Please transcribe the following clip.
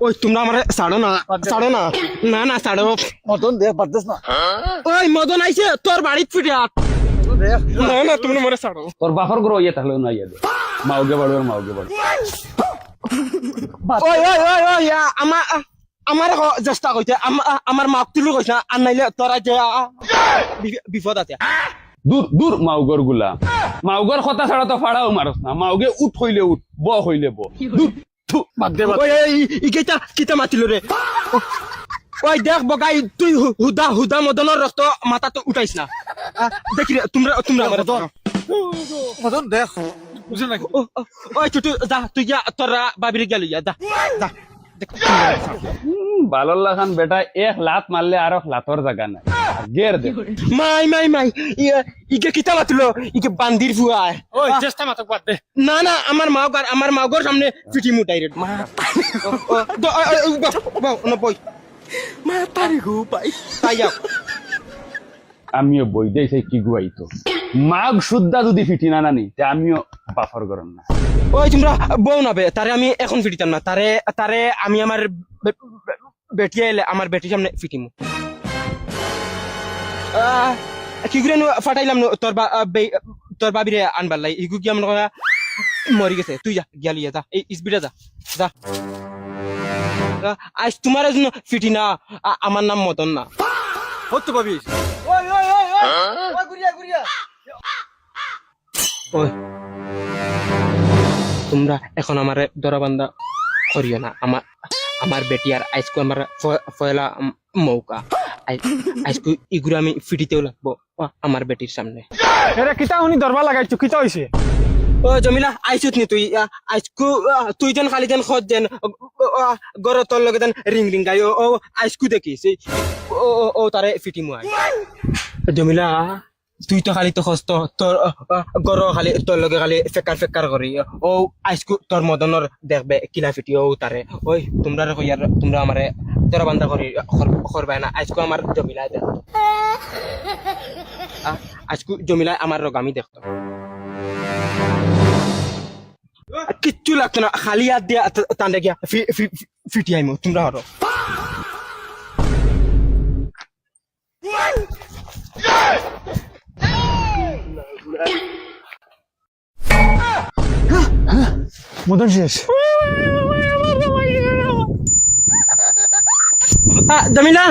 ওই তোমরা আমার ছাড়ো না, ছাড়ো না, না না ছাড়ো। মতন দেখ পারতেছ না। ওই মদন আইছে তোর বাড়িত ফিরে আত। দেখ না না তুমি মরে ছাড়ো। তোর বাপর গ্রহ ইয়ে থাকলেও না ইয়ে দে মাওগে বাড়বে মাওগে বাড়বে ওই ওই ওই ওই আমার আমার চেষ্টা কইতে আমার মাক তুলু কইছ না, আর নাইলে তোরা যে বিপদ আছে। দূর দূর মাউগর গুলা মাউগর কথা ছাড়া তো ফাড়াও মারস না মাউগে উঠ হইলে উঠ ব হইলে ব দূর থু বাদ দে বাদ দে। ওই ইকেটা কিতা মাতিল রে। ওই দেখ বগাই তুই হুদা হুদা মদনের রক্ত মাথা তো উঠাইছ না। দেখি রে, তোমরা তোমরা আমার মতন দেখ বুঝে নাকি। ওই ছুটু যা তুই যা তোরা বাবিরে গেল যা যা যা। দেখ বালল্লা খান বেটা এক লাত মারলে আর লাতর জায়গা নাই গের দে মাই মাই মাই ইকে কিতা মাতিল ইকে বান্দির ফুয়া। ওই চেষ্টা মাতক বাদ দে। না না আমার মাগর সামনে পিটি মুটাই রে মা বই মা তারি গো পাই তাই যাও। আমিও বই দেই সেই কি গুয়াইতো মাগ শুদ্ধা যদি ফিটি না নানি তে আমিও বাফর গরম না। ওই তোমরা বউ নাবে তারে আমি এখন ফিটিতাম না, তারে তারে আমি আমার বেটি আইলে আমার বেটির সামনে ফিটিমু। কি করে ফাটাইলাম তোর তোর বাবিরে আনবার লাই ইগু কি আমরা মরি গেছে। তুই যা গেলি যা এই স্পিডে যা যা। আজ তোমার জন্য ফিটি না, আমার নাম মদন না। হতে পাবিস। ওই ওই ওই ওই গুরিয়া গুরিয়া। ওই তোমরা এখন আমারে দরাবান্দা করিও না। আমার বেটি আর আজকে আমার ফয়লা মৌকা। আজকে ইগুলো আমি ফিটিতেও লাগবো আমার বেটির সামনে। এরা কিতা উনি দরবার লাগাইছো কিতা হইছে? ও জমিলা আইসুত নি তুই আজকু তুই যেন খালি যেন খত যেন গর তোর লগে যেন রিং রিং গাই ও আজকু দেখিস ও তারে ফিটি মুয়াই। জমিলা তুই তো খালি তো খস্ত তোর গর খালি তোর লগে খালি ফেকার ফেকার করি ও আজকু তোর মদনের দেখবে কিলা ফিটি ও তারে। ওই তোমরা কইয়ার তোমরা আমারে তোরা বান্দা করি করবাই না। আজকু আমার জমিলায় দেখতো, আজকু জমিলায় আমার রগামি দেখতো। কিচ্ছু লাগতো না, খালি হাত দিয়া টান্ডে গিয়া ফিটি আইমো তোমরা হরো। মদন শেষ। জমিলা